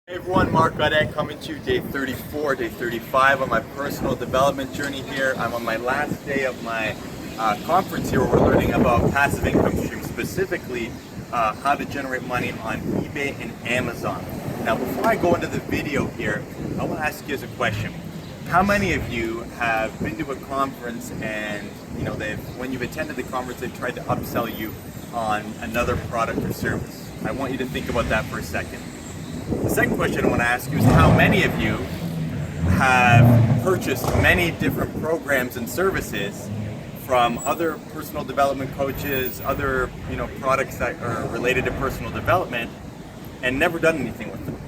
Hey everyone, Mark Godet coming to you day 34, day 35 on my personal development journey here. I'm on my last day of my conference here where we're learning about passive income streams, specifically how to generate money on eBay and Amazon. Now before I go into the video here, I want to ask you a question. How many of you have been to a conference and when you've attended the conference they've tried to upsell you on another product or service? I want you to think about that for a second. The second question I want to ask you is how many of you have purchased many different programs and services from other personal development coaches, other products that are related to personal development and never done anything with them?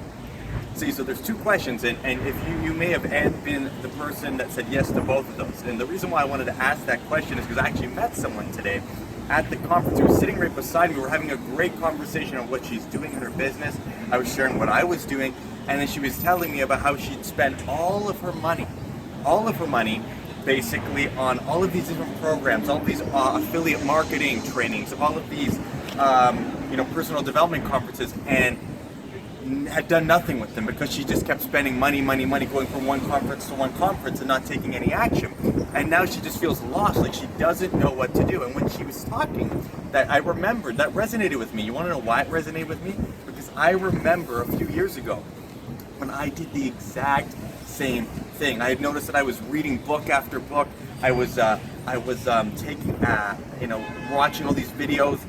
See, so there's two questions, and if you may have been the person that said yes to both of those. And the reason why I wanted to ask that question is because I actually met someone today at the conference who was sitting right beside me. We were having a great conversation on what she's doing in her business. I was sharing what I was doing, and then she was telling me about how she'd spent all of her money basically on all of these different programs, all of these affiliate marketing trainings, all of these personal development conferences, and had done nothing with them because she just kept spending money, going from one conference to one conference and not taking any action. And now she just feels lost, like she doesn't know what to do. And when she was talking, that I remembered, that resonated with me. You want to know why it resonated with me? Because I remember a few years ago when I did the exact same thing. I had noticed that I was reading book after book. I was taking, watching all these videos,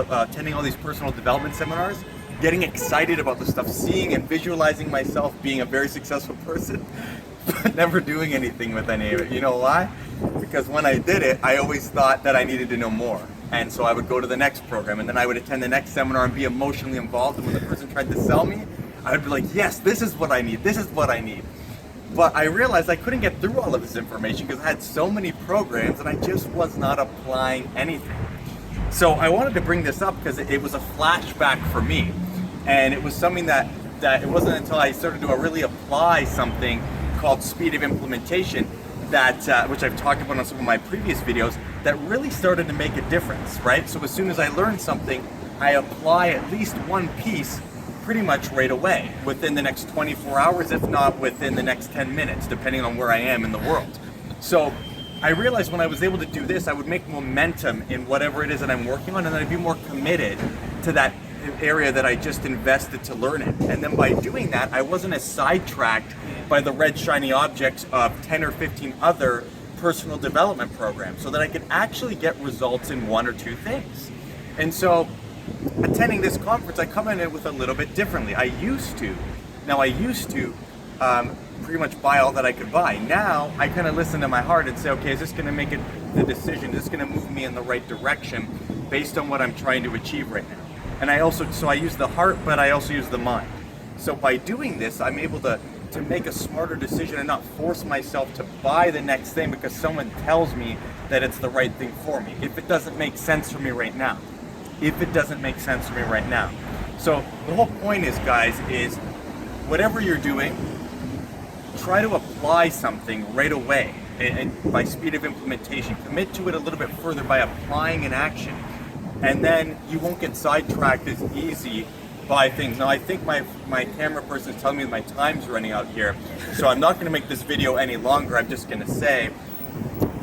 attending all these personal development seminars, getting excited about the stuff, seeing and visualizing myself being a very successful person, but never doing anything with any of it. You know why? Because when I did it, I always thought that I needed to know more. And so I would go to the next program, and then I would attend the next seminar and be emotionally involved. And when the person tried to sell me, I would be like, yes, this is what I need. This is what I need. But I realized I couldn't get through all of this information because I had so many programs and I just was not applying anything. So I wanted to bring this up because it was a flashback for me. And it was something that it wasn't until I started to really apply something called speed of implementation, that which I've talked about on some of my previous videos, that really started to make a difference, right? So as soon as I learn something, I apply at least one piece pretty much right away, within the next 24 hours, if not within the next 10 minutes, depending on where I am in the world. So I realized when I was able to do this, I would make momentum in whatever it is that I'm working on, and then I'd be more committed to that area that I just invested to learn it. And then by doing that, I wasn't as sidetracked by the red shiny objects of 10 or 15 other personal development programs, so that I could actually get results in one or two things. And so attending this conference, I come in it with a little bit differently. I used to pretty much buy all that I could buy. Now I kind of listen to my heart and say, okay, is this going to make it the decision? Is this going to move me in the right direction based on what I'm trying to achieve right now? And I use the heart, but I also use the mind. So by doing this, I'm able to make a smarter decision and not force myself to buy the next thing because someone tells me that it's the right thing for me, if it doesn't make sense for me right now. So the whole point is, guys, is whatever you're doing, try to apply something right away, and by speed of implementation, commit to it a little bit further by applying an action. And then you won't get sidetracked as easy by things. Now I think my camera person is telling me that my time's running out here, so I'm not going to make this video any longer. I'm just going to say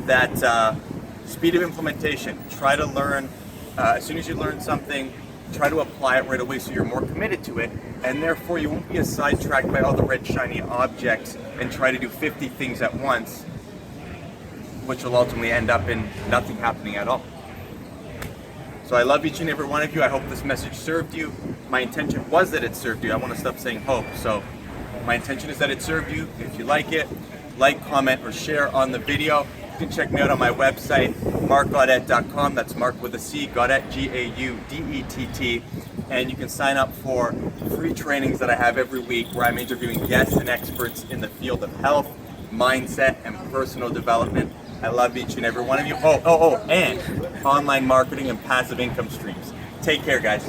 that speed of implementation, try to learn, as soon as you learn something, try to apply it right away so you're more committed to it, and therefore you won't be as sidetracked by all the red shiny objects and try to do 50 things at once, which will ultimately end up in nothing happening at all. So I love each and every one of you. I hope this message served you. My intention was that it served you. I want to stop saying hope. So my intention is that it served you. If you like it, like, comment, or share on the video. You can check me out on my website, markgaudett.com. That's Mark with a C, Gaudett, Gaudett. And you can sign up for free trainings that I have every week where I'm interviewing guests and experts in the field of health, mindset, and personal development. I love each and every one of you. And online marketing and passive income streams. Take care, guys.